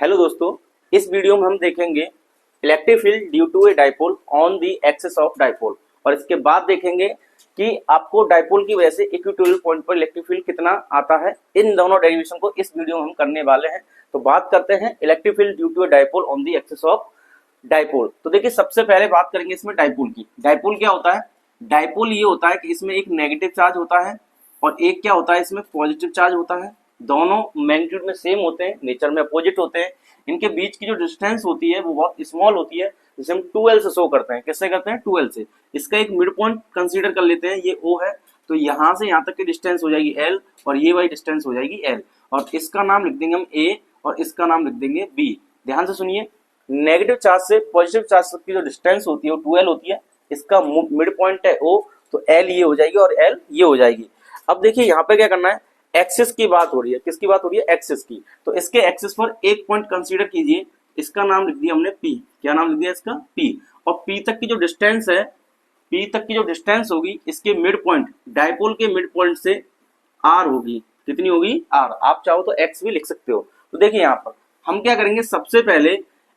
Hello दोस्तों, इस video में हम देखेंगे electric field due to a dipole on the axis of dipole और इसके बाद देखेंगे कि आपको डाइपोल की वजह से इक्वेटोरियल पॉइंट पर इलेक्ट्रिक फील्ड कितना आता है। इन दोनों डेरिवेशन को इस वीडियो में हम करने वाले हैं। तो बात करते हैं electric field due to a dipole on the axis of dipole. तो देखिए, सबसे पहले बात करेंगे इसमें डाइपोल की। डाइपोल क्या होता है? डाइपोल ये होता है कि इसमें एक नेगेटिव चार्ज होता है और एक क्या होता है, इसमें पॉजिटिव चार्ज होता है। दोनों मैग्नीट्यूड में सेम होते हैं, नेचर में अपोजिट होते हैं। इनके बीच की जो डिस्टेंस होती है वो बहुत स्मॉल होती है, जिसे हम 2L से शो करते हैं। किससे करते हैं? 2L से। इसका एक मिड पॉइंट कंसीडर कर लेते हैं, ये O है। तो यहाँ से यहाँ तक की डिस्टेंस हो जाएगी L और ये वाली डिस्टेंस हो जाएगी L और इसका नाम लिख देंगे हम A और इसका नाम लिख देंगे B। ध्यान से सुनिए, नेगेटिव चार्ज से पॉजिटिव चार्ज तक की जो डिस्टेंस होती है वो 2L होती है। इसका मिड पॉइंट है O, तो L ये हो जाएगी और L ये हो जाएगी। अब देखिए यहाँ पे क्या करना है, एक्सिस की बात हो रही है। किसकी बात हो रही है? एक्सिस की। तो इसके एक्सिस पर एक पॉइंट कंसीडर कीजिए, इसका नाम लिख दिया हमने P। क्या नाम लिख दिया इसका? P। और P तक की जो डिस्टेंस है, P तक की जो डिस्टेंस होगी, इसके मिड पॉइंट, डाइपोल के मिड पॉइंट से R होगी। कितनी होगी? R। आप चाहो तो X भी लिख सकते हो। तो देखिए यहाँ पर हम क्या करेंगे, सबसे पहले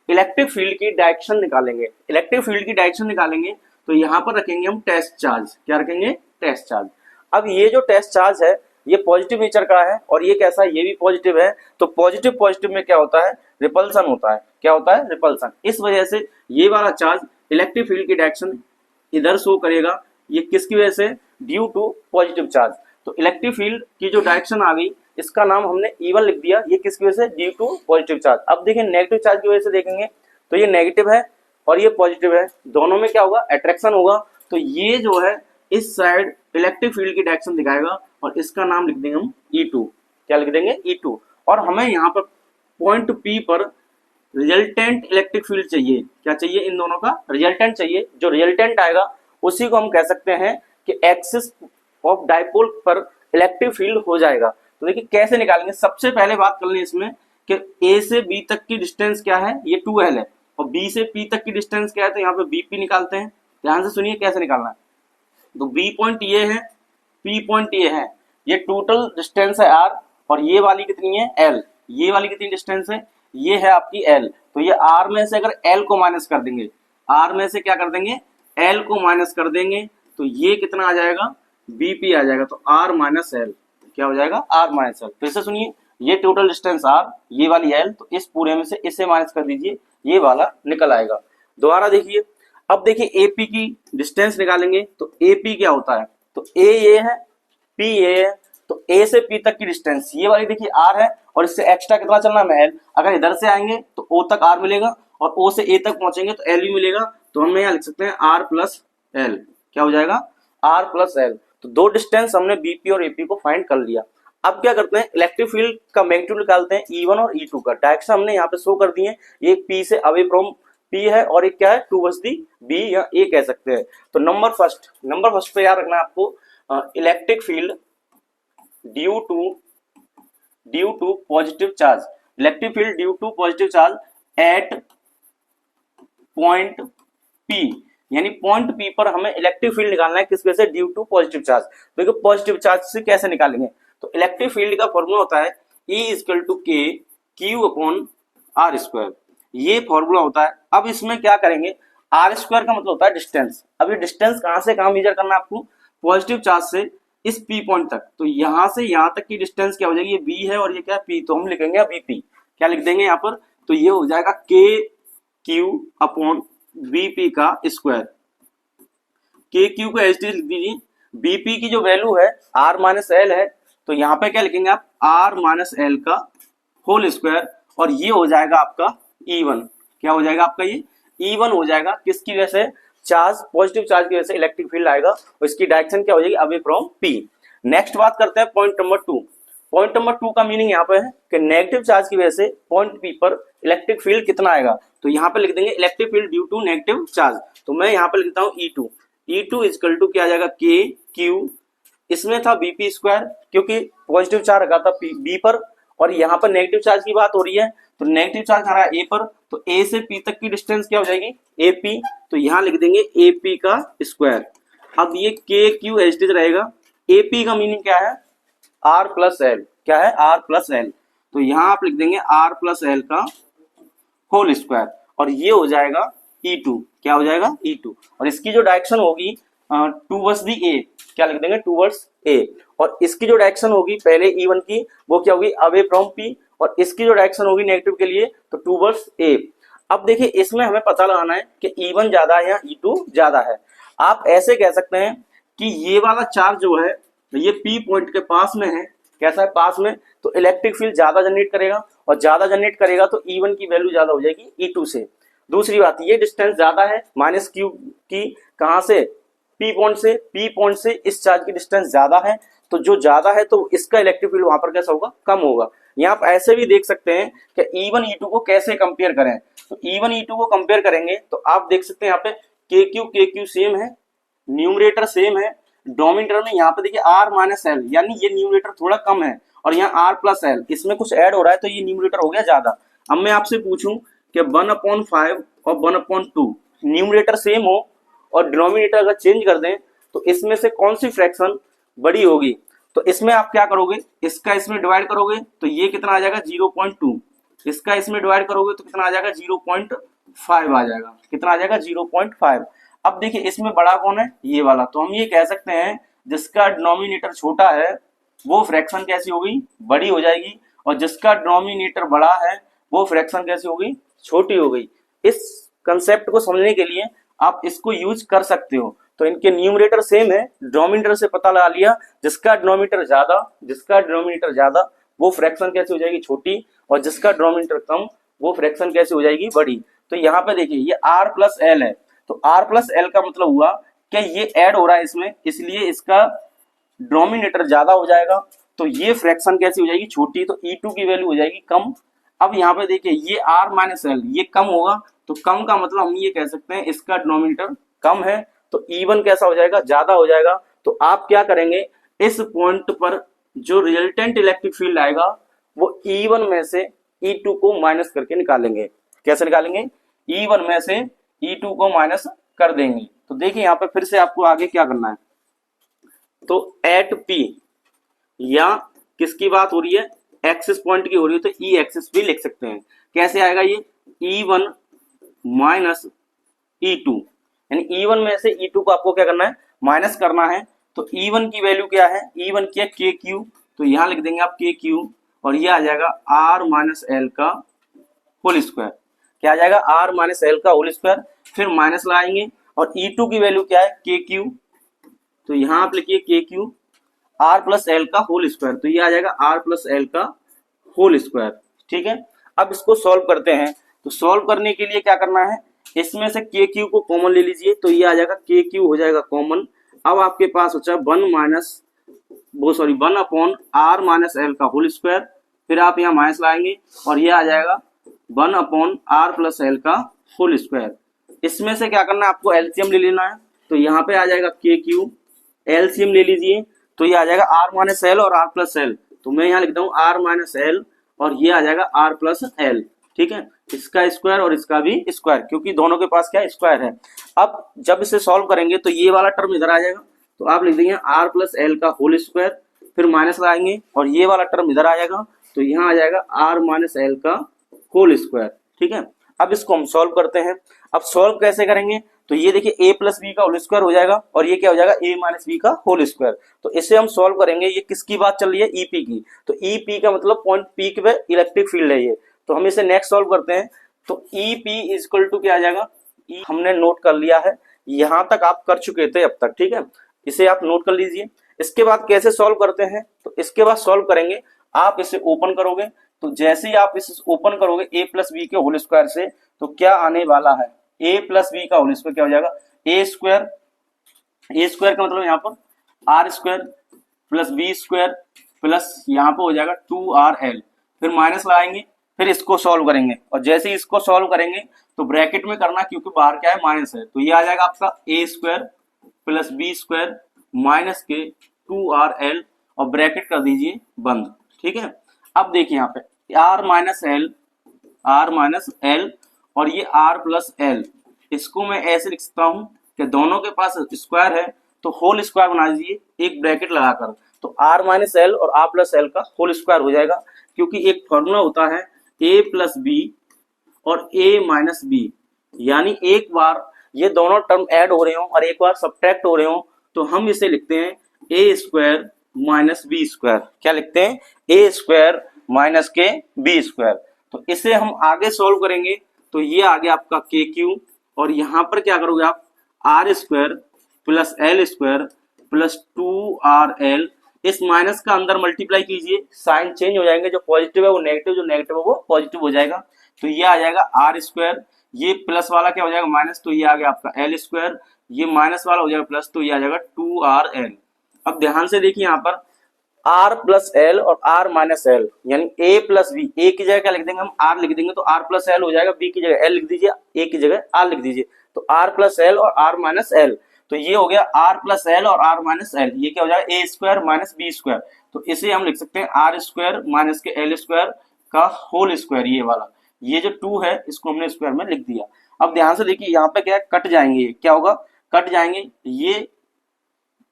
इलेक्ट्रिक फील्ड की डायरेक्शन निकालेंगे। इलेक्ट्रिक फील्ड की डायरेक्शन निकालेंगे तो यहाँ पर रखेंगे हम टेस्ट चार्ज। क्या रखेंगे? Test charge. अब ये जो टेस्ट चार्ज है ये पॉजिटिव नेचर का है और ये कैसा है? ये भी पॉजिटिव है। तो पॉजिटिव पॉजिटिव में क्या होता है? रिपल्सन होता है। क्या होता है? रिपल्सन। इस वजह से ये वाला चार्ज इलेक्ट्रिक फील्ड की डायरेक्शन इधर शो करेगा। ये किसकी वजह से? Due to positive charge. तो इलेक्ट्रिक फील्ड की जो डायरेक्शन आ गई, इसका नाम हमने E1 लिख दिया। ये किसकी वजह से? Due to positive charge. अब देखिए नेगेटिव चार्ज की वजह से देखेंगे तो ये नेगेटिव है और ये पॉजिटिव है, दोनों में क्या होगा? अट्रैक्शन होगा। तो ये जो है इस साइड इलेक्ट्रिक फील्ड की डायरेक्शन दिखाएगा और इसका नाम लिख देंगे हम E2। क्या लिख देंगे? E2। और हमें यहाँ पर पॉइंट P पर रिजल्टेंट इलेक्ट्रिक फील्ड चाहिए। क्या चाहिए? इन दोनों का रिजल्टेंट चाहिए। जो रिजल्टेंट आएगा उसी को हम कह सकते हैं कि एक्सिस ऑफ डाइपोल पर इलेक्ट्रिक फील्ड हो जाएगा। तो देखिए कैसे निकालेंगे। सबसे पहले बात कर लें इसमें कि A से B तक की डिस्टेंस क्या है? ये 2L है। और B से P तक की डिस्टेंस क्या है? तो यहाँ पे BP निकालते हैं। ध्यान से सुनिए कैसे निकालना है। तो B पॉइंट ये है, P पॉइंट ये है, ये टोटल डिस्टेंस है R और ये वाली कितनी है? L। ये वाली कितनी डिस्टेंस है? ये है आपकी L। तो ये R में से अगर L को माइनस कर देंगे, R में से क्या कर देंगे? L को माइनस कर देंगे तो ये कितना आ जाएगा? BP आ जाएगा। तो R माइनस L क्या हो जाएगा? R minus L। फिर से सुनिए, ये टोटल डिस्टेंस R, ये वाली L, तो इस पूरे में से इससे माइनस कर दीजिए, ये वाला निकल आएगा। दोबारा देखिए, अब देखिए AP की डिस्टेंस निकालेंगे तो AP क्या होता है? तो A ये है, P ये है। तो A से P तक की डिस्टेंस ये वाली देखिए R है और इससे एक्स्ट्रा कितना चलना है? L। अगर इधर से आएंगे तो O तक R मिलेगा और O से A तक पहुंचेंगे तो L भी मिलेगा। तो हम यहाँ लिख सकते हैं R प्लस L। क्या हो जाएगा? R plus L। तो दो डिस्टेंस हमने BP और AP को फाइंड कर लिया। अब क्या करते हैं, इलेक्ट्रिक फील्ड का मैग्नीट्यूड निकालते हैं E1 और E2 का। डायरेक्शन हमने यहाँ पे शो कर दी है, ये P से अवे फ्रॉम P है और एक क्या है? टूवर्ड्स दी B या A कह सकते हैं। तो नंबर फर्स्ट पे याद रखना है आपको, electric field due to positive charge. Electric field due to positive charge at point P, यानी पॉइंट P पर हमें इलेक्ट्रिक फील्ड निकालना है। किस वजह से? Due to positive charge. देखो पॉजिटिव चार्ज से कैसे निकालेंगे, तो इलेक्ट्रिक फील्ड का फॉर्मूला होता है E equal to K Q upon R square. ये फॉर्मूला होता है। अब इसमें क्या करेंगे, R स्क्वायर का मतलब होता है डिस्टेंस। अब ये डिस्टेंस कहां से कहां मेजर करना है आपको? पॉजिटिव चार्ज से इस P पॉइंट तक। तो यहां से यहां तक की डिस्टेंस क्या हो जाएगी? ये B है और ये क्या? P। तो हम लिखेंगे BP। क्या लिख देंगे यहाँ पर? तो ये हो जाएगा KQ अपॉन BP का स्क्वायर। KQ को एज लिख दीजिए। BP की जो वैल्यू है R माइनस L है, तो यहाँ पे क्या लिखेंगे आप? R माइनस L का होल स्क्वायर और ये हो जाएगा आपका E1। क्या हो जाएगा आपका? ये E1 हो जाएगा। किसकी वजह से? चार्ज, पॉजिटिव चार्ज की वजह से इलेक्ट्रिक फील्ड आएगा और इसकी डायरेक्शन क्या हो जाएगी? Away from P। नेक्स्ट बात करते हैं पॉइंट नंबर 2। पॉइंट नंबर 2 का मीनिंग यहाँ पे है कि नेगेटिव चार्ज की वजह से पॉइंट P पर इलेक्ट्रिक फील्ड कितना आएगा? तो यहाँ पे लिख देंगे electric field due to negative charge. तो मैं यहाँ पे लिखता हूँ E2। E2 इक्वल टू क्या आ जाएगा? KQ, इसमें था BP स्क्वायर क्योंकि पॉजिटिव चार्ज रखा था B पर और यहाँ पर नेगेटिव चार्ज की बात हो रही है। तो नेगेटिव चार्ज आ रहा है A पर, तो A से P तक की डिस्टेंस क्या हो जाएगी? AP। तो यहाँ लिख देंगे AP का स्क्वायर। अब ये KQ एज रहेगा। AP का मीनिंग क्या है? R plus L। क्या है? R plus L। तो यहाँ आप लिख देंगे R प्लस L का होल स्क्वायर, और ये हो जाएगा E2। क्या हो जाएगा? E2। और इसकी जो डायरेक्शन होगी टूवर्ड्स दी ए, क्या लिख देंगे? Towards a. और इसकी जो डायरेक्शन होगी पहले E1 की, वो क्या होगी? Away from P। और इसकी जो डायरेक्शन होगी नेगेटिव के लिए, तो टूवर्ड्स ए। अब देखिए इसमें हमें पता लगाना है कि E1 ज्यादा है या E2 ज्यादा है। आप ऐसे कह सकते हैं कि ये वाला चार्ज जो है ये P पॉइंट के पास में है। कैसा है? पास में। तो इलेक्ट्रिक फील्ड ज्यादा जनरेट करेगा, और ज्यादा जनरेट करेगा तो E1 की वैल्यू ज्यादा हो जाएगी E2 से। दूसरी बात, ये डिस्टेंस ज्यादा है माइनस क्यू की, कहां से? P पॉइंट से। P पॉइंट से इस चार्ज की डिस्टेंस ज्यादा है, तो जो ज्यादा है तो इसका इलेक्ट्रिक फील्ड वहां पर कैसा होगा? कम होगा। यहाँ आप ऐसे भी देख सकते हैं कि E1 E2 को कैसे कंपेयर करें। तो E1 E2 को कंपेयर करेंगे तो आप देख सकते हैं यहाँ पे KQ सेम है, न्यूमरेटर सेम है, डोमिनेटर में यहाँ पे देखिए R माइनस एल, यानी ये न्यूमरेटर थोड़ा कम है, और यहाँ R प्लस एल, इसमें कुछ ऐड हो रहा है तो ये न्यूमरेटर हो गया ज्यादा। अब मैं आपसे पूछूं कि 1/5 और 1/2 न्यूमरेटर सेम हो और डिनोमिनेटर अगर चेंज कर दें तो इसमें से कौन सी फ्रैक्शन बड़ी होगी? तो इसमें आप क्या करोगे? इसका इसमें डिवाइड करोगे तो ये कितना आ जाएगा? 0.2। इसका इसमें डिवाइड करोगे तो कितना आ जाएगा? 0.5 आ जाएगा। कितना आ जाएगा? 0.5। अब देखिए इसमें बड़ा कौन है? ये वाला। तो हम ये कह सकते हैं जिसका डिनोमिनेटर छोटा है वो फ्रैक्शन कैसी होगी? बड़ी हो जाएगी, और जिसका डिनोमिनेटर बड़ा है वो फ्रैक्शन कैसी होगी? छोटी हो गई। इस कंसेप्ट को समझने के लिए आप इसको यूज कर सकते हो। तो इनके न्यूमरेटर सेम है, डिनोमिनेटर से पता लगा लिया जिसका डिनोमिनेटर ज्यादा वो फ्रैक्शन कैसे हो जाएगी? छोटी, और जिसका डिनोमिनेटर कम वो फ्रैक्शन कैसे हो जाएगी? बड़ी। तो यहाँ पे देखिए ये R प्लस एल है, तो R प्लस एल का मतलब हुआ कि ये ऐड हो रहा है इसमें, इसलिए इसका डिनोमिनेटर ज्यादा हो जाएगा, तो ये फ्रैक्शन कैसी हो जाएगी? छोटी। तो E2 की वैल्यू हो जाएगी कम। अब यहाँ पे देखिए ये R माइनस एल ये कम होगा, तो कम का मतलब हम ये कह सकते हैं इसका डिनोमिनेटर कम है, तो E1 कैसा हो जाएगा? ज्यादा हो जाएगा। तो आप क्या करेंगे? इस पॉइंट पर जो रिजल्टेंट इलेक्ट्रिक फील्ड आएगा वो E1 में से E2 को माइनस करके निकालेंगे। कैसे निकालेंगे? E1 में से E2 को माइनस कर देंगे। तो देखिए यहाँ पे फिर से आपको आगे क्या करना है। तो एट P, या किसकी बात हो रही है? एक्सिस पॉइंट की हो रही है, तो E एक्सिस भी लिख सकते हैं। कैसे आएगा ये? E1 माइनस E2, यानी E1 में से E2 को आपको क्या करना है? माइनस करना है। तो E1 की वैल्यू क्या है? E1 की है KQ, तो यहां लिख देंगे आप KQ, और ये आ जाएगा R माइनस एल का होल स्क्वायर। क्या आ जाएगा? R माइनस एल का होल स्क्वायर। फिर माइनस लगाएंगे, और E2 की वैल्यू क्या है? KQ, तो यहां आप लिखिए KQ R प्लस एल का होल स्क्वायर, तो ये आ जाएगा R प्लस एल का होल स्क्वायर। ठीक है, अब इसको सॉल्व करते हैं। तो सॉल्व करने के लिए क्या करना है? इसमें से KQ को कॉमन ले लीजिए, तो ये आ जाएगा KQ हो जाएगा कॉमन। अब आपके पास हो जाए 1 अपॉन R माइनस एल का होल स्क्वायर, फिर आप यहाँ माइनस लाएंगे और ये आ जाएगा 1 अपॉन R प्लस एल का होल स्क्वायर। इसमें से क्या करना है? आपको एलसीएम ले लेना है, तो यहाँ पे आ जाएगा KQ, एलसीएम ले लीजिए, तो ये आ जाएगा R माइनस एल और R प्लस एल, तो मैं यहाँ लिखता हूँ R माइनस एल और ये आ जाएगा R प्लस एल। ठीक है, इसका स्क्वायर और इसका भी स्क्वायर, क्योंकि दोनों के पास क्या है? स्क्वायर है। अब जब इसे सॉल्व करेंगे तो ये वाला टर्म इधर आ जाएगा, तो आप लिख देंगे R प्लस एल का होल स्क्वायर, फिर माइनस लगाएंगे और ये वाला टर्म इधर आ जाएगा, तो यहाँ आ जाएगा R माइनस एल का होल स्क्वायर। ठीक है, अब इसको हम सॉल्व करते हैं। अब सॉल्व कैसे करेंगे? तो ये देखिए a प्लस बी का होल स्क्वायर हो जाएगा और ये क्या हो जाएगा? a माइनस बी का होल स्क्वायर। तो इसे हम सॉल्व करेंगे। ये किसकी बात चल रही है? EP की। तो EP का मतलब पॉइंट P पे इलेक्ट्रिक फील्ड है ये। तो हम इसे नेक्स्ट सॉल्व करते हैं। तो EP इक्वल टू क्या आ जाएगा? हमने नोट कर लिया है, यहां तक आप कर चुके थे अब तक। ठीक है, इसे आप नोट कर लीजिए। इसके बाद कैसे सॉल्व करते हैं? तो इसके बाद सॉल्व करेंगे, आप इसे ओपन करोगे, तो जैसे ही आप इसे ओपन करोगे a प्लस बी के होल स्क्वायर से, तो क्या आने वाला है? a प्लस बी का होल स्क्वायर क्या हो जाएगा? a स्क्वायर का मतलब यहाँ पर r square plus B square plus यहाँ पर हो जाएगा 2rl, फिर माइनस लगाएंगे, फिर इसको सॉल्व करेंगे, और जैसे ही इसको सॉल्व करेंगे तो ब्रैकेट में करना, क्योंकि बाहर क्या है? माइनस है। तो ये आ जाएगा आपका a square plus B square minus के 2rl, और ब्रैकेट कर दीजिए बंद। ठीक है, अब देखिए यहाँ पे r माइनस एल और ये r प्लस एल, इसको मैं ऐसे लिख सकता हूँ कि दोनों के पास स्क्वायर है, तो होल स्क्वायर बना दीजिए एक ब्रैकेट लगाकर, तो r माइनस एल और r प्लस एल का होल स्क्वायर हो जाएगा। क्योंकि एक फॉर्मूला होता है a प्लस बी और a माइनस बी, यानी एक बार ये दोनों टर्म ऐड हो रहे हो और एक बार सब्ट्रैक्ट हो रहे हो, तो हम इसे लिखते हैं ए स्क्वायर माइनस बी स्क्वायर। क्या लिखते हैं? ए स्क्वायर माइनस के बी स्क्वायर। तो इसे हम आगे सोल्व करेंगे तो ये आ गया आपका के क्यू, और यहां पर क्या करोगे आप, R square plus L square plus 2RL, इस माइनस का अंदर मल्टीप्लाई कीजिए, साइन चेंज हो जाएंगे, जो पॉजिटिव है वो नेगेटिव, जो नेगेटिव है वो पॉजिटिव हो जाएगा। तो ये आ जाएगा आर स्क्वायर, ये प्लस वाला क्या हो जाएगा माइनस, तो ये आ गया आपका एल स्क्वायर, ये माइनस वाला हो जाएगा प्लस, तो ये आ जाएगा 2RL। अब ध्यान से देखिए यहाँ पर आर प्लस एल और आर माइनस एल, यानी ए प्लस बी, ए की जगह क्या लिख देंगे हम, आर लिख देंगे, तो आर प्लस एल हो जाएगा, बी की जगह एल लिख दीजिए, ए की जगह आर लिख दीजिए, तो आर प्लस एल और आर माइनस एल। तो ये हो गया आर प्लस एल और आर माइनस एल, ये क्या हो जाएगा ए स्क्वायर माइनस बी स्क्वायर। तो इसे हम लिख सकते हैं आर स्क्वायर माइनस के एल स्क्वायर का होल स्क्वायर, ये वाला, ये जो 2 है इसको हमने स्क्वायर में लिख दिया। अब ध्यान से देखिए यहाँ पे क्या है, कट जाएंगे, क्या होगा, कट जाएंगे, ये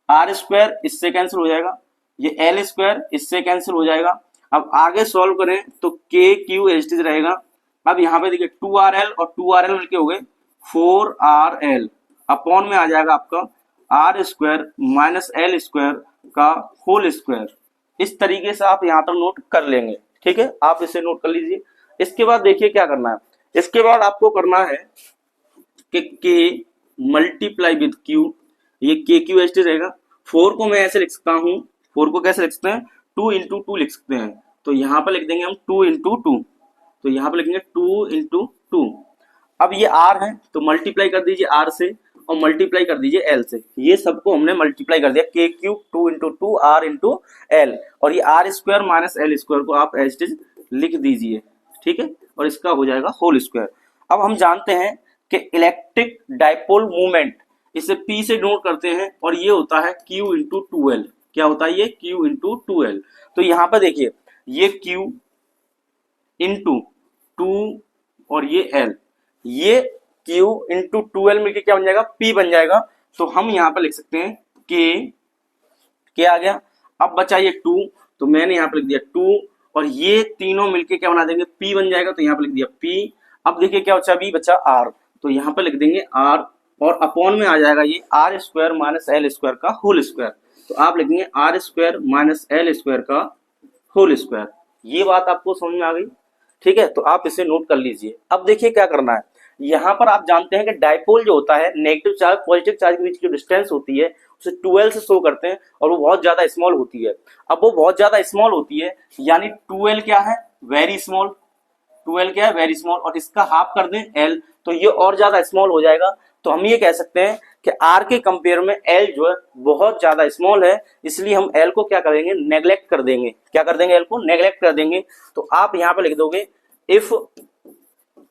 आर स्क्वायर इससे कैंसिल हो जाएगा, ये एल स्क्वायर इससे कैंसिल हो जाएगा। अब आगे सॉल्व करें तो के क्यू एच टी रहेगा। अब यहाँ पे देखिए 2RL और 2RL मिलके हो गए 4RL, अपॉन में आ जाएगा आपका R square minus L square का होल स्क्वायर। इस तरीके से आप यहाँ तक नोट कर लेंगे, ठीक है, आप इसे नोट कर लीजिए। इसके बाद देखिए क्या करना है, इसके बाद आपको करना है कि के मल्टीप्लाई विद क्यू, ये के क्यू एच टी रहेगा। 4 को मैं ऐसे लिख सकता हूँ, 4 को कैसे लिख सकते हैं, 2 इंटू 2 लिख सकते हैं, तो यहाँ पर लिख देंगे हम 2 इंटू 2, तो यहाँ पर लिखेंगे 2 इंटू 2। अब ये आर है तो मल्टीप्लाई कर दीजिए आर से और मल्टीप्लाई कर दीजिए एल से, ये सबको हमने मल्टीप्लाई कर दिया, K Q 2 into 2 R into L, और ये R square minus L square को आप एज इट इज लिख दीजिए, ठीक है, और इसका हो जाएगा होल स्क्वायर। अब हम जानते हैं कि इलेक्ट्रिक डाइपोल मूवमेंट, इसे P से डिनोट करते हैं, और ये होता है Q इंटू 2L। क्या होता है ये, Q इंटू 2L। तो यहाँ पर देखिए ये Q इंटू 2 और ये L, ये Q इंटू 2L मिलकर क्या बन जाएगा, P बन जाएगा। तो हम यहाँ पर लिख सकते हैं K आ गया। अब बचा ये 2, तो मैंने यहाँ पर लिख दिया 2, और ये तीनों मिलके क्या बना देंगे, P बन जाएगा, तो यहाँ पर लिख दिया P। अब देखिए क्या बचा, B बचा R, तो यहाँ पर लिख देंगे R, और अपॉन में आ जाएगा ये R square minus L square का होल स्क्वायर, तो आप लिखेंगे R square minus L square का होल स्क्वायर। ये बात आपको समझ में आ गई, ठीक है, तो आप इसे नोट कर लीजिए। अब देखिए क्या करना है, यहाँ पर आप जानते हैं कि डाइपोल जो होता है, नेगेटिव चार्ज पॉजिटिव चार्ज के बीच की जो डिस्टेंस होती है उसे 12 से शो करते हैं, और वो बहुत ज्यादा स्मॉल होती है। अब वो बहुत ज्यादा स्मॉल होती है, यानी 2L क्या है, वेरी स्मॉल, 2L क्या है, वेरी स्मॉल, और इसका हाफ कर दें L, तो ये और ज्यादा स्मॉल हो जाएगा। तो हम ये कह सकते हैं कि R के कंपेयर में L जो है बहुत ज्यादा स्मॉल है, इसलिए हम L को क्या करेंगे, नेग्लेक्ट कर देंगे। क्या कर देंगे, L को नेग्लेक्ट कर देंगे। तो आप यहाँ पे लिख दोगे if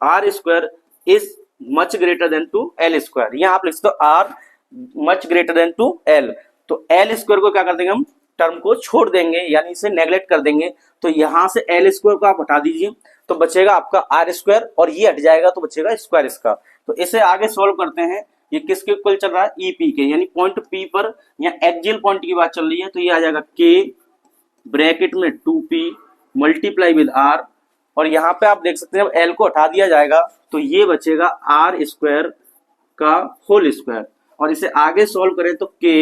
R square is much greater than to L square, यहाँ आप लिख सकते हो R much greater than to L, तो L स्क्वायर को क्या कर देंगे हम, टर्म को छोड़ देंगे, यानी इसे नेग्लेक्ट कर देंगे। तो यहां से L स्क्वायर को आप हटा दीजिए, तो बचेगा आपका आर स्क्वायर, और ये हट जाएगा तो बचेगा स्क्वायर इसका। तो इसे आगे सोल्व करते हैं, ये किसके इक्वल चल रहा है, EP के, यानी पॉइंट P पर यहाँ एक्सियल पॉइंट की बात चल रही है, तो ये आ जाएगा K ब्रैकेट में 2P मल्टीप्लाई विद R, और यहाँ पे आप देख सकते हैं L को हटा दिया जाएगा तो ये बचेगा आर स्क्वायर का होल स्क्वायर, और इसे आगे सोल्व करें तो K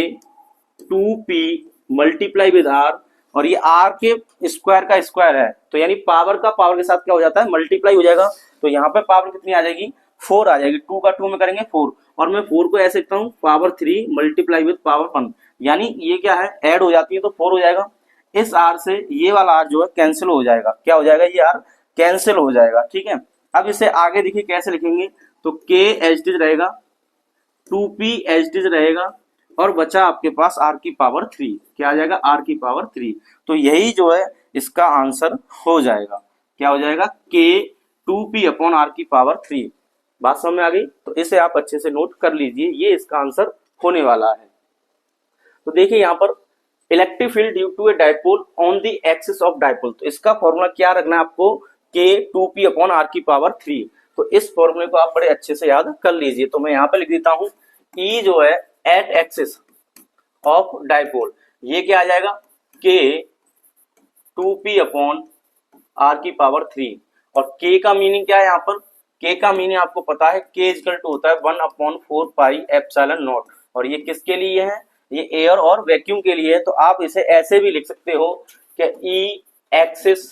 2P multiply with R, और ये R के स्क्वायर का स्क्वायर है, तो यानी पावर का पावर के साथ क्या हो जाता है, मल्टीप्लाई हो जाएगा। तो यहाँ पे पावर कितनी आ जाएगी, 4 आ जाएगी, 2 का 2 में करेंगे 4, और मैं 4 को ऐसे लिखता हूँ पावर 3 मल्टीप्लाई विद पावर 1, यानी ये क्या है, ऐड हो जाती है तो 4 हो जाएगा। इस R से ये वाला R जो है कैंसिल हो जाएगा, क्या हो जाएगा, ये R कैंसिल हो जाएगा, ठीक है। अब इसे आगे देखिए कैसे लिखेंगे, तो K एच डी रहेगा, 2P एच डी रहेगा, और बचा आपके पास R की पावर 3, क्या आ जाएगा, R की पावर 3। तो यही जो है इसका आंसर हो जाएगा, क्या हो जाएगा, K 2P अपॉन R की पावर 3। बात समझ में आ गई, तो इसे आप अच्छे से नोट कर लीजिए, ये इसका आंसर होने वाला है। तो देखिए यहाँ पर electric field due to a dipole on the axis of dipole, तो इसका फॉर्मूला क्या रखना है आपको, K 2P अपॉन R की पावर 3। तो इस फॉर्मूले को आप बड़े अच्छे से याद कर लीजिए। तो मैं यहाँ पे लिख देता हूँ, E जो है एट एक्सिस ऑफ डाइपोल, ये क्या आ जाएगा, K 2P अपॉन R की पावर 3, और K का मीनिंग क्या है यहाँ पर, के का मीनिंग आपको पता है, के इक्वल टू होता है 1/4 पाई एप्सिलॉन नॉट। और ये किसके लिए है, ये एयर और वैक्यूम के लिए है। तो आप इसे ऐसे भी लिख सकते हो कि E axis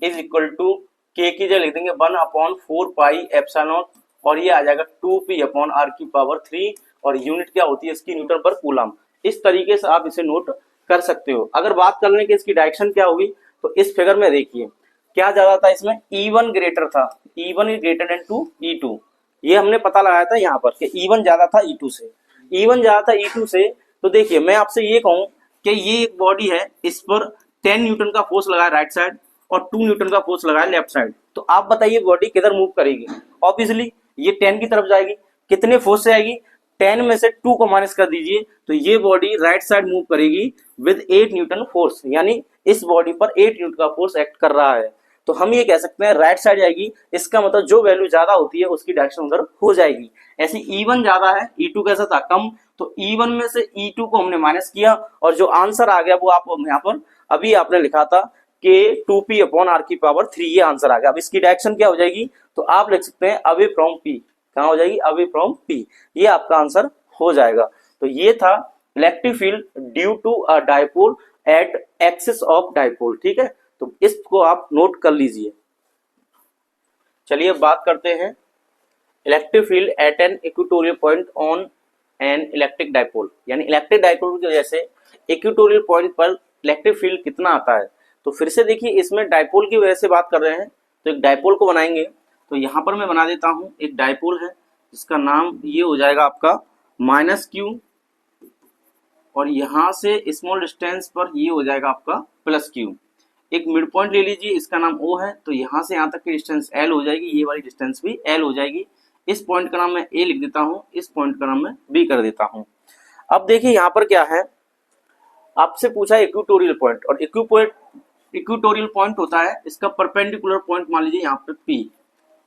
is equal to K की जगह लिख देंगे 1/4 पाई एप्सिलॉन, और ये आ जाएगा 2p/r³ और यूनिट क्या होती है इसकी, न्यूटन पर कूलम। इस तरीके से आप इसे नोट कर सकते हो। अगर बात कर लें कि इसकी डायरेक्शन क्या होगी, तो इस फिगर में देखिए क्या ज्यादा था इसमें, E1 ग्रेटर था, E1 is greater than to E2। ये हमने पता लगाया था यहाँ पर कि E1 ज्यादा था E2 से, E1 ज्यादा था E2 से। तो देखिए मैं आपसे ये कहूं कि ये एक बॉडी है, इस पर 10 न्यूटन का फोर्स लगा है राइट साइड और 2 न्यूटन का फोर्स लगा है लेफ्ट साइड। तो आप बताइए बॉडी किधर मूव करेगी, ऑब्वियसली ये 10 की तरफ जाएगी। कितने फोर्स से आएगी, 10 में से 2 को माइनस कर दीजिए, तो ये बॉडी राइट साइड मूव करेगी विद 8 न्यूटन फोर्स, यानी इस बॉडी पर 8 न्यूटन का फोर्स एक्ट कर रहा है। तो हम ये कह सकते हैं राइट साइड जाएगी, इसका मतलब जो वैल्यू ज्यादा होती है उसकी डायरेक्शन उधर हो जाएगी। ऐसे E1 ज्यादा है, E2 कैसा था, कम, तो E1 में से E2 को हमने माइनस किया और जो आंसर आ गया वो आप यहाँ पर अभी आपने लिखा था कि 2p/r³, ये आंसर आ गया। अब इसकी डायरेक्शन क्या हो जाएगी, तो आप लिख सकते हैं अवे फ्रॉम P। कहाँ हो जाएगी, अवे फ्रॉम P, ये आपका आंसर हो जाएगा। तो ये था electric field due to a dipole at axis of dipole. ठीक है, तो इसको आप नोट कर लीजिए। चलिए बात करते हैं electric field at an equatorial point on an electric dipole, यानी इलेक्ट्रिक डाइपोल की वजह से इक्वेटोरियल पॉइंट पर इलेक्ट्रिक फील्ड कितना आता है। तो फिर से देखिए इसमें डाइपोल की वजह से बात कर रहे हैं, तो एक डाइपोल को बनाएंगे। तो यहां पर मैं बना देता हूं, एक डाइपोल है जिसका नाम ये हो जाएगा आपका -q, और यहां से स्मॉल डिस्टेंस पर ये हो जाएगा आपका +q। एक मिड पॉइंट ले लीजिए, इसका नाम O है, तो यहां से यहां तक की डिस्टेंस L हो जाएगी, ये वाली डिस्टेंस भी L हो जाएगी। इस पॉइंट का नाम मैं A लिख देता हूं, इस पॉइंट का नाम मैं B कर देता हूं। अब देखिए यहां पर क्या है, आपसे पूछा है इक्वेटोरियल पॉइंट, और इक्वेटोरियल पॉइंट होता है इसका परपेंडिकुलर पॉइंट, मान लीजिए यहाँ पे P,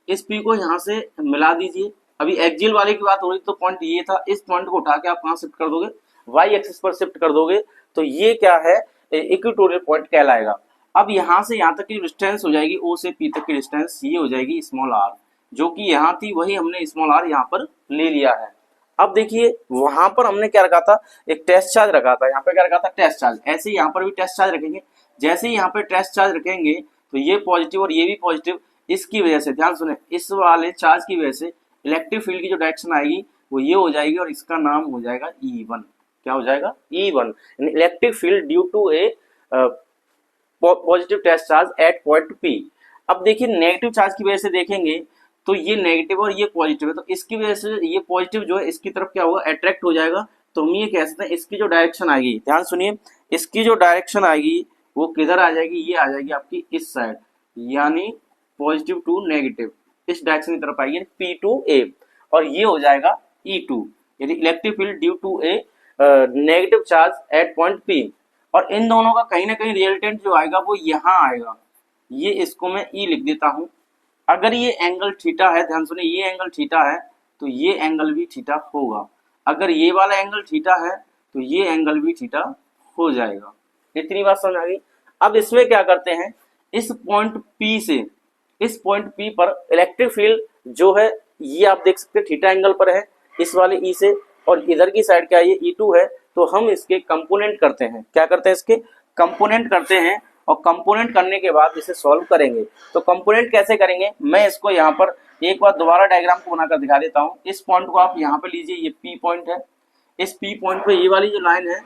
इस P को यहाँ से मिला दीजिए। अभी एक्सियल वाले की बात हो रही तो पॉइंट ये था, इस पॉइंट को उठा के आप कहाँ शिफ्ट कर दोगे, y एक्सिस पर शिफ्ट कर दोगे, तो ये क्या है, इक्वेटोरियल पॉइंट कहलाएगा। अब यहाँ से यहाँ तक की डिस्टेंस हो जाएगी, O से P तक की डिस्टेंस ये हो जाएगी r, जो कि यहाँ थी वही हमने r यहाँ पर ले लिया है। अब देखिए वहां पर हमने क्या रखा था, एक टेस्ट चार्ज रखा था, यहाँ पे क्या रखा था, टेस्ट चार्ज। ऐसे ही यहाँ पर भी टेस्ट चार्ज रखेंगे, जैसे ही यहाँ पे टेस्ट चार्ज रखेंगे तो ये पॉजिटिव और ये भी पॉजिटिव, इसकी वजह से ध्यान सुने, इस वाले चार्ज की वजह से इलेक्ट्रिक फील्ड की जो डायरेक्शन आएगी वो ये हो जाएगी, और इसका नाम हो जाएगा E1। क्या हो जाएगा, E1, electric field due to a positive test charge at point P। अब देखिए नेगेटिव चार्ज की वजह से देखेंगे तो ये नेगेटिव और ये पॉजिटिव है, तो इसकी वजह से ये पॉजिटिव जो है इसकी तरफ क्या होगा, अट्रैक्ट हो जाएगा। तो हम ये कह सकते हैं इसकी जो डायरेक्शन आएगी, ध्यान सुनिए, इसकी जो डायरेक्शन आएगी वो किधर आ जाएगी, ये आ जाएगी आपकी इस साइड, यानी पॉजिटिव टू नेगेटिव, इस डायरेक्शन की तरफ आएगी P टू A, और ये हो जाएगा E2, यानी electric field due to a negative charge at point P। और इन दोनों का कहीं ना कहीं रिजल्टेंट जो आएगा वो यहाँ आएगा, ये इसको मैं E लिख देता हूँ। अगर ये एंगल थीटा है, ध्यान सुनिए, ये एंगल थीटा है तो ये एंगल भी थीटा होगा, अगर ये वाला एंगल थीटा है तो ये एंगल भी थीटा हो जाएगा। इतनी बात समझ आ गई। अब इसमें क्या करते हैं, इस पॉइंट P से, इस पॉइंट P पर इलेक्ट्रिक फील्ड जो है ये आप देख सकते हैं थीटा एंगल पर है इस वाले E से, और इधर की साइड क्या ये E2 है, तो हम इसके कंपोनेंट करते हैं। क्या करते हैं, इसके कंपोनेंट करते हैं, और कंपोनेंट करने के बाद इसे सॉल्व करेंगे। तो कंपोनेंट कैसे करेंगे, मैं इसको यहाँ पर एक बार दोबारा डायग्राम को बनाकर दिखा देता हूँ। इस पॉइंट को आप यहाँ पे लीजिए, ये P पॉइंट है, इस P पॉइंट पे ये वाली जो लाइन है,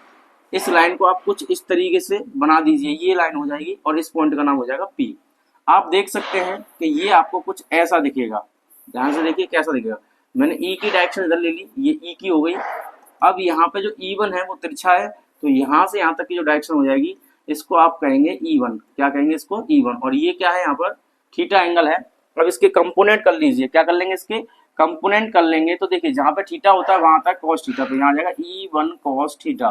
इस लाइन को आप कुछ इस तरीके से बना दीजिए, ये लाइन हो जाएगी और इस पॉइंट का नाम हो जाएगा P। आप देख सकते हैं कि ये आपको कुछ ऐसा दिखेगा, ध्यान से देखिए कैसा दिखेगा। मैंने E की डायरेक्शन इधर ले ली, ये E की हो गई। अब यहाँ पे जो E1 है वो तिरछा है, तो यहाँ से यहाँ तक की जो डायरेक्शन हो जाएगी इसको आप कहेंगे E1। क्या कहेंगे इसको, E1। और ये क्या है, यहाँ पर थीटा एंगल है। अब इसके कंपोनेंट कर लीजिए, क्या कर लेंगे, इसके कंपोनेंट कर लेंगे। तो देखिए जहाँ पे थीटा होता है वहां तक cos थीटा, तो यहाँ आ जाएगा E1 cos थीटा,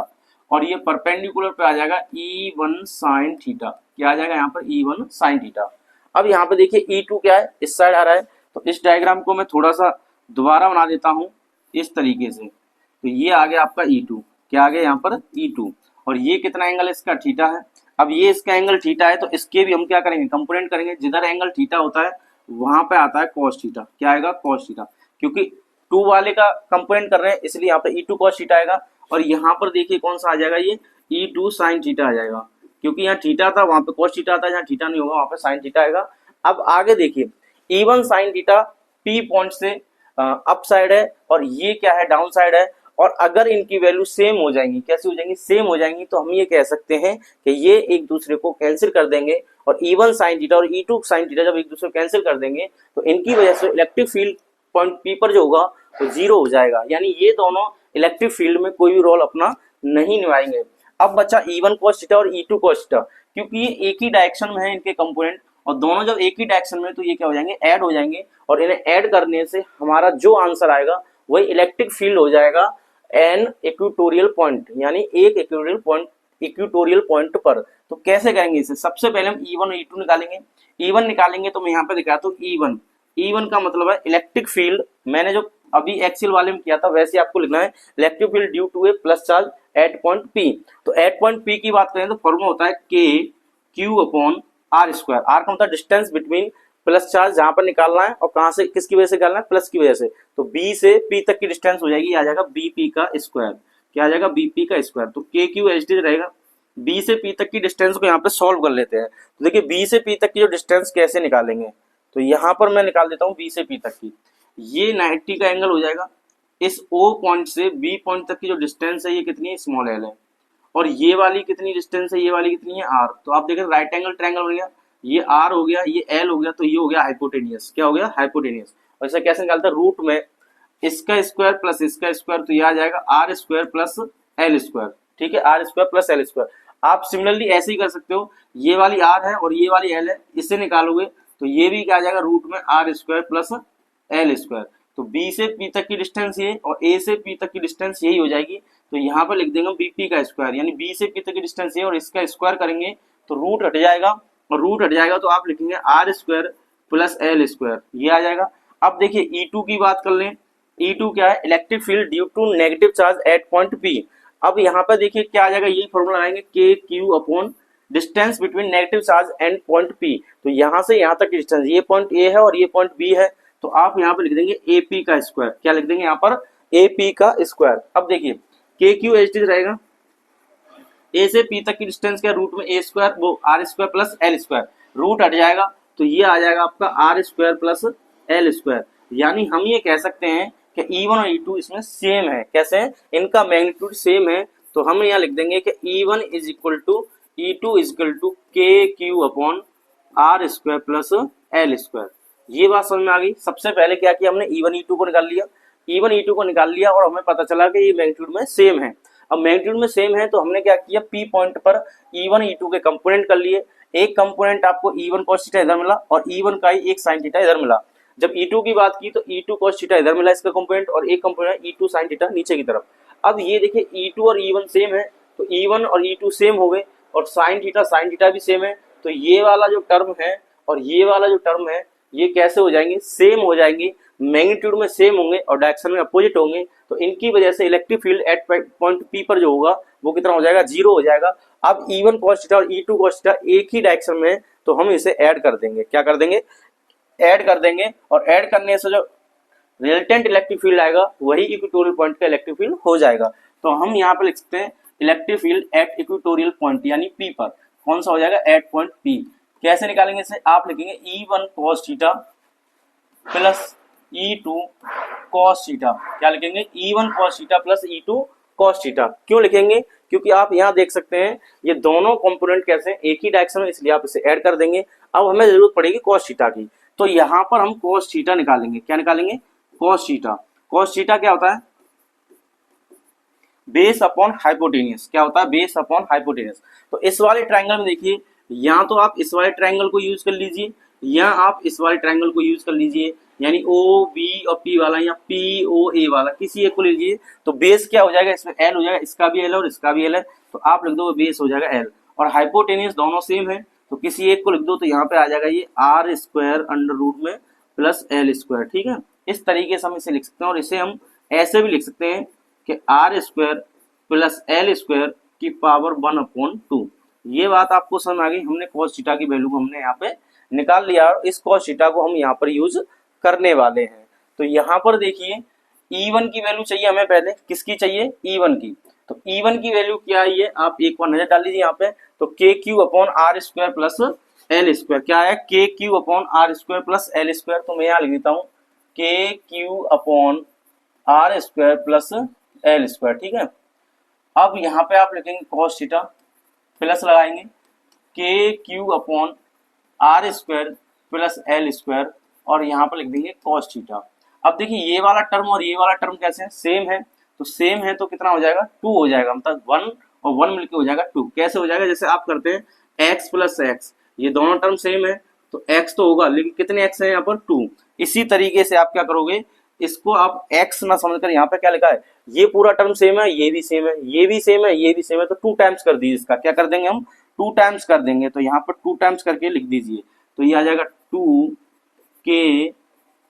और ये परपेंडिकुलर पे आ जाएगा E1 sin थीटा। क्या आ जाएगा यहाँ पर, E1 sin थीटा। अब यहाँ पे देखिए E2 क्या है, इस साइड आ रहा है, तो इस डायग्राम को मैं थोड़ा सा दोबारा बना देता हूँ इस तरीके से। तो ये आ गया आपका E2, क्या आ गया यहाँ पर E2, और ये कितना एंगल इसका, थीटा है। अब ये इसका एंगल थीटा है, तो इसके भी हम क्या करेंगे, कंपोनेंट करेंगे। जिधर एंगल थीटा होता है वहां पे आता है cos थीटा। क्या आएगा? cos थीटा, क्योंकि 2 वाले का कंपोनेंट कर रहे हैं इसलिए यहाँ पे e2 cos थीटा आएगा। और यहाँ पर देखिए कौन सा आ जाएगा, ये e2 sin थीटा आ जाएगा, क्योंकि यहाँ थीटा था वहां पे cos थीटा था, यहाँ थीटा नहीं होगा वहां पे sin थीटा आएगा। अब आगे देखिए E1 sin theta P point से अप साइड है और ये क्या है? डाउन साइड है। और अगर इनकी वैल्यू सेम हो जाएंगी, कैसी हो जाएंगी? सेम हो जाएंगी, तो हम ये कह सकते हैं कि ये एक दूसरे को कैंसिल कर देंगे। और E1 sin थीटा और E2 sin थीटा जब एक दूसरे को कैंसिल कर देंगे तो इनकी वजह से इलेक्ट्रिक फील्ड पॉइंट P पर जो होगा वो जीरो हो जाएगा, यानी ये दोनों इलेक्ट्रिक फील्ड में कोई भी रोल अपना नहीं निभाएंगे। अब बचा E1 cos थीटा और E2 cos थीटा, क्योंकि ये एक ही डायरेक्शन में है इनके कंपोनेंट, और दोनों जब एक ही डायरेक्शन में, तो ये क्या हो जाएंगे? ऐड हो जाएंगे। और इन्हें ऐड करने से हमारा जो आंसर आएगा वही इलेक्ट्रिक फील्ड हो जाएगा एन इक्वेटोरियल पॉइंट, यानी एक इक्वेटोरियल पॉइंट पर। तो कैसे करेंगे इसे? सबसे पहले हम E1 और E2 निकालेंगे। E1 निकालेंगे तो मैं यहाँ पे दिखाता हूँ E1। E1 का मतलब है इलेक्ट्रिक फील्ड, मैंने जो अभी एक्सियल वाले में किया था वैसे आपको लिखना है, electric field due to a plus charge at point P। तो एट पॉइंट P की बात करें तो फॉर्मूला होता है K Q upon R square. R का मतलब डिस्टेंस बिटवीन प्लस चार्ज जहां पर निकालना है और कहां से, किसकी वजह से निकालना है? प्लस की वजह से। तो B से P तक की डिस्टेंस हो जाएगी, आ जाएगा BP का स्क्वायर। क्या आ जाएगा? BP का स्क्वायर। तो KQ एच डी रहेगा। B से P तक की डिस्टेंस को यहाँ पे सॉल्व कर लेते हैं। तो देखिए B से P तक की जो डिस्टेंस कैसे निकालेंगे, तो यहाँ पर मैं निकाल देता हूँ B से P तक की। ये 90 का एंगल हो जाएगा। इस O पॉइंट से B पॉइंट तक की जो डिस्टेंस है ये कितनी है? स्मॉल एल है। और ये वाली कितनी डिस्टेंस है? ये वाली कितनी है? R। तो आप देखें राइट एंगल ट्रायंगल हो गया, ये R हो गया, ये L हो गया, तो ये हो गया हाइपोटेनियस। क्या हो गया? हाइपोटेनियस। और इसे कैसे निकालते हैं? रूट में इसका स्क्वायर प्लस इसका स्क्वायर, तो ये आ जाएगा R square plus L square. ठीक है, R square plus L square. आप सिमिलरली ऐसे ही कर सकते हो, ये वाली R है और ये वाली L है, इससे निकालोगे तो ये भी क्या आ जाएगा? रूट में R square plus L square. तो B से P तक की डिस्टेंस ये और A से P तक की डिस्टेंस यही हो जाएगी। तो यहाँ पर लिख देंगे BP का स्क्वायर, यानी B से P तक की डिस्टेंस ये और इसका स्क्वायर करेंगे तो रूट हट जाएगा, और रूट हट जाएगा तो आप लिखेंगे R square plus L square, ये आ जाएगा। अब देखिए E2 की बात कर लें। E2 क्या है? Electric field due to negative charge at point P। अब यहाँ पर देखिए क्या आ जाएगा? यही फॉर्मूला लगाएंगे KQ upon distance between negative charge and point P। तो यहाँ से यहाँ तक की डिस्टेंस, ये पॉइंट A है और ये पॉइंट B है, तो आप यहाँ पर लिख देंगे AP का स्क्वायर। क्या लिख देंगे यहाँ पर? AP का स्क्वायर। अब देखिए KQ एच डी रहेगा, A से P तक की डिस्टेंस क्या? रूट में A स्क्वायर, वो R square plus L square, root हट जाएगा तो ये आ जाएगा आपका R square plus L square. यानी हम ये कह सकते हैं कि E1 और E2 इसमें सेम है। कैसे है? इनका मैग्नीट्यूड सेम है। तो हम यहाँ लिख देंगे कि E1 is equal to E2 is equal to KQ upon R square plus L square. ये बात समझ में आ गई। सबसे पहले क्या किया हमने? E1 E2 को निकाल लिया, E1 E2 को निकाल लिया और हमें पता चला कि ये मैग्नीट्यूड में सेम है। अब मैग्नीट्यूड में सेम है तो हमने क्या किया? P पॉइंट पर E1 E2 के कंपोनेंट कर लिए। एक कंपोनेंट आपको E1 cos थीटा इधर मिला और E1 का ही एक sin थीटा इधर मिला। जब E2 की बात की तो E2 cos थीटा इधर मिला इसका कंपोनेंट, और एक कंपोनेंट E2 sin थीटा नीचे की तरफ। अब ये देखिए E2 और E1 सेम है, तो E1 और E2 सेम हो गए, और sin थीटा भी सेम है। तो ये वाला जो टर्म है और ये वाला जो टर्म है ये कैसे हो जाएंगे? सेम हो जाएंगे, मैग्नीट्यूड में सेम होंगे और डायरेक्शन में अपोजिट होंगे। तो इनकी वजह से electric field eight point P पर जो होगा वो कितना हो जाएगा? जीरो हो जाएगा। अब E1 cos थीटा और E2 cos थीटा एक ही डायरेक्शन में है, तो हम इसे ऐड कर देंगे। क्या कर देंगे? ऐड कर देंगे, और ऐड करने से जो रिजल्टेंट इलेक्ट्रिक फील्ड आएगा वही इक्वेटोरियल पॉइंट का इलेक्ट्रिक फील्ड हो जाएगा। तो हम यहाँ पे लिख सकते हैं electric field at equatorial point यानी P पर। कौन सा हो जाएगा? At point P। कैसे निकालेंगे इसे? आप लिखेंगे E1 cos theta plus E2 cos theta. क्या लिखेंगे? E1 cos theta plus E2 cos theta. क्यों लिखेंगे? क्योंकि आप यहाँ देख सकते हैं ये दोनों कंपोनेंट कैसे हैं? एक ही डायरेक्शन में, इसलिए आप इसे ऐड कर देंगे। अब हमें जरूरत पड़ेगी cos थीटा की, तो यहाँ पर हम cos थीटा निकालेंगे। क्या निकालेंगे? cos theta. cos थीटा क्या होता है? Base upon hypotenuse. क्या होता है? Base upon hypotenuse. तो इस वाले ट्रायंगल में देखिए, या तो आप इस वाले ट्रायंगल को यूज कर लीजिए या आप इस वाले ट्रायंगल को यूज कर लीजिए, यानी O B और P वाला या P O A वाला, किसी एक को लीजिए। तो बेस क्या हो जाएगा? इसमें L हो जाएगा, इसका भी L है और इसका भी L है, तो आप लिख दो बेस हो जाएगा L। और हाइपोटेनियस दोनों सेम है तो किसी एक को लिख दो, तो यहाँ पे आ जाएगा ये R स्क्वायर अंडर रूट में प्लस L स्क्वायर। ठीक है, इस तरीके से हम इसे लिख सकते हैं। और इसे हम ऐसे भी लिख सकते हैं कि R square plus L square की पावर 1/2। ये बात आपको समझ आ गई। हमने cos थीटा की वैल्यू को हमने यहाँ पे निकाल लिया और इस cos थीटा को हम यहाँ पर यूज करने वाले हैं। तो यहाँ पर देखिए E1 की वैल्यू चाहिए हमें, पहले किसकी चाहिए, E1 की। तो E1 की वैल्यू क्या है ये आप एक बार नजर डाल लीजिए यहाँ पे। तो K Q upon R square plus L square क्या है, K Q upon R square plus L square. तो मैं यहाँ लिख देता हूँ K Q upon R square plus L square, ठीक है। अब यहाँ पे आप लिखेंगे cos थीटा प्लस लगाएंगे K Q upon R square plus L square और यहाँ पर लिख देंगे cos थीटा। अब देखिए ये वाला टर्म और ये वाला टर्म कैसे हैं, सेम है। तो सेम है तो कितना हो जाएगा, 2 हो जाएगा, मतलब 1 और 1 मिलके हो जाएगा 2। कैसे हो जाएगा, जैसे आप करते हैं x प्लस एक्स, ये दोनों टर्म सेम है तो x तो होगा, लेकिन कितने x है यहाँ पर 2। इसी तरीके से आप क्या करोगे, इसको आप x ना समझकर यहाँ पे क्या लिखा है, ये पूरा टर्म सेम है, ये भी सेम है, ये भी सेम है, ये भी सेम है, तो 2 टाइम्स कर दीजिए इसका। क्या कर देंगे हम, 2 टाइम्स कर देंगे। तो यहाँ पर 2 टाइम्स करके लिख दीजिए। तो ये आ जाएगा 2 K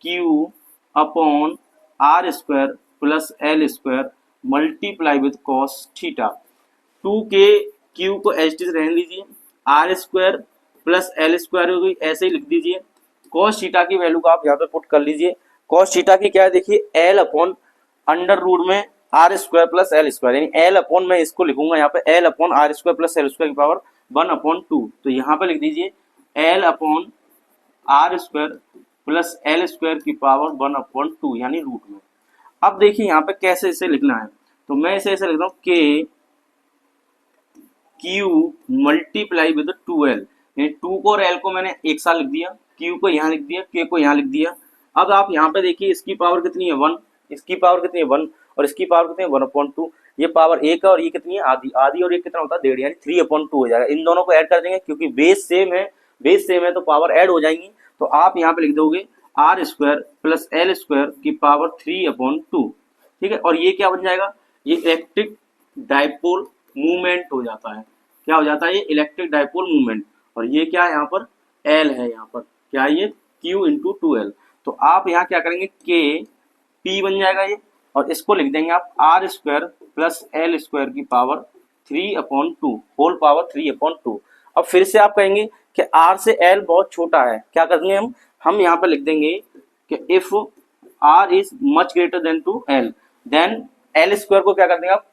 Q upon R square plus L square multiply with cos theta. 2 K Q को एच टी रहने दीजिए, R square plus L square हो गई, ऐसे ही लिख दीजिए। cos थीटा की वैल्यू को आप यहाँ पे पुट कर लीजिए। cos थीटा की क्या है, देखिए एल अपॉन अंडर रूट में R square plus L square, यानी एल अपॉन, मैं इसको लिखूंगा यहाँ पे L upon R square plus L square की पावर 1/2। तो यहाँ पे लिख दीजिए L upon R square plus L square की पावर 1/2 यानी रूट में। अब देखिए यहाँ पे कैसे इसे लिखना है, तो मैं इसे ऐसे लिखता हूँ K Q multiply with 2l, यानी 2 को और l को मैंने एक साथ लिख दिया, q को यहाँ लिख दिया, k को यहाँ लिख दिया। अब आप यहाँ पे देखिए इसकी पावर कितनी है 1, इसकी पावर कितनी है 1 और इसकी पावर कितनी है 1/2। ये पावर 1 है और ये कितनी है आधी, आधी और ये कितना होता है 1.5, यानी 3/2 हो जाएगा। इन दोनों को ऐड कर देंगे क्योंकि बेस सेम है, बेस सेम है तो पावर ऐड हो जाएंगी। तो आप यहाँ पे लिख दोगे R square plus L square की पावर 3/2, ठीक है। और ये क्या बन जाएगा, ये इलेक्ट्रिक डाइपोल मूवमेंट हो जाता है। क्या हो जाता है, ये इलेक्ट्रिक डाइपोल मूवमेंट। और ये क्या है यहाँ पर एल है, यहाँ पर क्या है ये क्यू इंटू 2l। तो आप यहाँ क्या करेंगे के पी बन जाएगा ये, और इसको लिख देंगे आप R square plus L square की पावर 3/2 होल पावर 3/2। अब फिर से आप कहेंगे कि आर से एल बहुत छोटा है, क्या करेंगे हम यहाँ पर लिख देंगे कि if R is much greater than to L then L square को क्या कर देंगे आप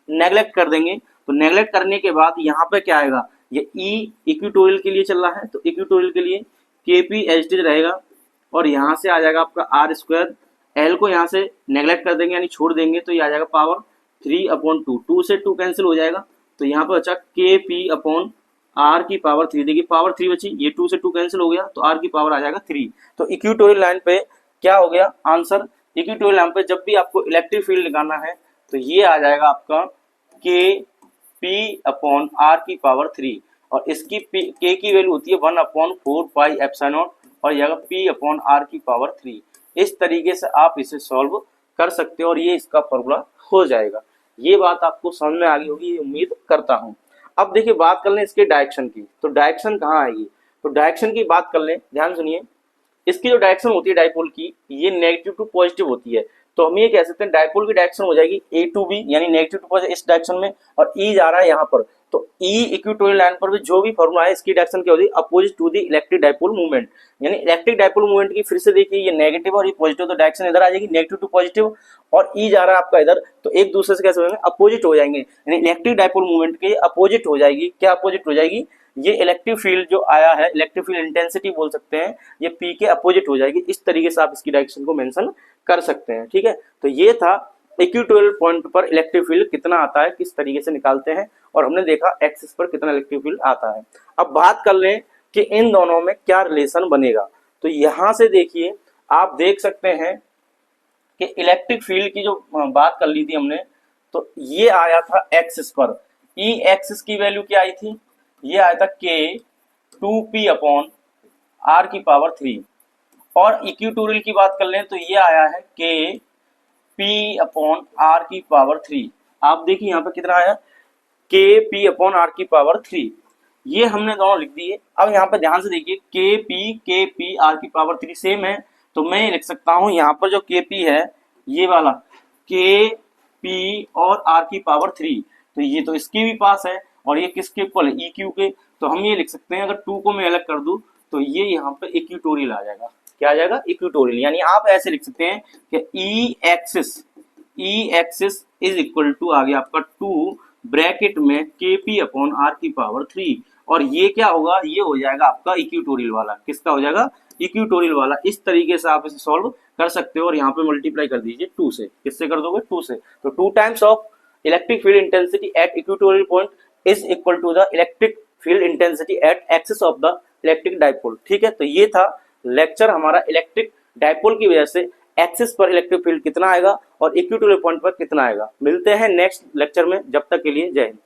नेग्लेक्ट कर देंगे। तो नेग्लेक्ट करने के बाद यहाँ पे क्या आएगा, ये ई इक्विटोरियल के लिए चल रहा है तो इक्विटोरियल के लिए के पी एच डी रहेगा और यहाँ से आ जाएगा आपका आर स्क्वायर, एल को यहाँ से नेग्लेक्ट कर देंगे यानी छोड़ देंगे तो ये आ जाएगा पावर 3/2, 2 से 2 कैंसिल हो जाएगा। तो यहाँ पर बचा के पी अपॉन आर की पावर 3, देखिए पावर 3 बची, ये 2 से 2 कैंसिल हो गया तो आर की पावर आ जाएगा 3। तो इक्विटोरियल लाइन पे क्या हो गया आंसर, इक्विटोरियल लाइन पे जब भी आपको इलेक्ट्रिक फील्ड निकालना है तो ये आ जाएगा आपका के पी अपॉन आर की पावर 3 और इसकी के की वैल्यू होती है 1/4 पाई एप्सिलॉन और यह पी अपॉन आर की पावर 3। इस तरीके से आप इसे सॉल्व कर सकते हो और ये इसका फॉर्मूला हो जाएगा। ये बात आपको समझ में आ गई होगी, ये उम्मीद करता हूँ। अब देखिए बात कर लें इसके डायरेक्शन की, तो डायरेक्शन कहाँ आएगी, तो डायरेक्शन की बात कर लें, ध्यान सुनिए। इसकी जो डायरेक्शन होती है डायपोल की, ये नेगेटिव टू पॉजिटिव होती है। तो हम ये कह सकते हैं डायपोल की डायरेक्शन हो जाएगी ए टू बी, यानी नेगेटिव टू पॉजिटिव इस डायरेक्शन में, और ई जा रहा है यहाँ पर। तो ई इक्विटोरियल लाइन पर भी जो भी फॉर्मूला है इसकी डायरेक्शन क्या होती है, opposite to the electric dipole movement. यानी इलेक्ट्रिक डायपोल मूवमेंट की फिर से देखिए ये नेगेटिव और ये पॉजिटिव, तो डायरेक्शन इधर आ जाएगी नेगेटिव टू पॉजिटिव, और ई जा रहा है आपका इधर, तो एक दूसरे से कैसे हो जाएंगे, अपोजिट हो जाएंगे। यानी इलेक्ट्रिक डायपोल मूवमेंट के अपोजिट हो जाएगी, क्या अपोजिट हो जाएगी, ये इलेक्ट्रिक फील्ड जो आया है, इलेक्ट्रिक फील्ड इंटेंसिटी बोल सकते हैं, ये पी के अपोजिट हो जाएगी। इस तरीके से आप इसकी डायरेक्शन को मेंशन कर सकते हैं, ठीक है। तो ये था इक्विटोरियल पॉइंट पर इलेक्ट्रिक फील्ड कितना आता है, किस तरीके से निकालते हैं, और हमने देखा एक्सिस पर कितना इलेक्ट्रिक फील्ड आता है। अब बात कर लें कि इन दोनों में क्या रिलेशन बनेगा। तो यहां से देखिए आप देख सकते हैं कि इलेक्ट्रिक फील्ड की जो बात कर ली थी हमने, तो ये आया था एक्सिस पर, ई एक्सिस की वैल्यू क्या आई थी, ये आया था के 2p अपॉन आर की पावर 3, और इक्विटोरियल की बात कर लें तो ये आया है के पी अपॉन आर की पावर 3। आप देखिए यहाँ पे कितना आया, के पी अपॉन आर की पावर 3, ये हमने दोनों लिख दिए। अब यहाँ पे ध्यान से देखिए के पी आर की पावर 3 सेम है, तो मैं ये लिख सकता हूँ यहाँ पर जो के पी है ये वाला के पी और आर की पावर 3, तो ये तो इसके भी पास है और ये किसके इक्वल है, ई क्यू के। तो हम ये लिख सकते हैं, अगर 2 को मैं अलग कर दूं तो ये यहाँ पे इक्वेटोरियल आ जाएगा। क्या आ जाएगा? इक्वेटोरियल। यानी आप ऐसे लिख सकते हैं कि E axis is equal to आ गया आपका 2 ब्रैकेट में केपी अपॉन आर की पावर 3, और ये क्या होगा? ये हो जाएगा आपका इक्वेटोरियल वाला। किसका हो जाएगा? इक्वेटोरियल वाला। इस तरीके से आप इसे सॉल्व कर सकते हो, और यहाँ पे मल्टीप्लाई कर दीजिए 2 से। किससे कर दोगे? 2 से। तो 2 times of electric field intensity at equatorial point is equal to the electric field intensity at axis of the electric dipole. ठीक है, तो ये था लेक्चर हमारा इलेक्ट्रिक डाइपोल की वजह से एक्सिस पर इलेक्ट्रिक फील्ड कितना आएगा और इक्वेटोरियल पॉइंट पर कितना आएगा। मिलते हैं नेक्स्ट लेक्चर में, जब तक के लिए जय हिंद।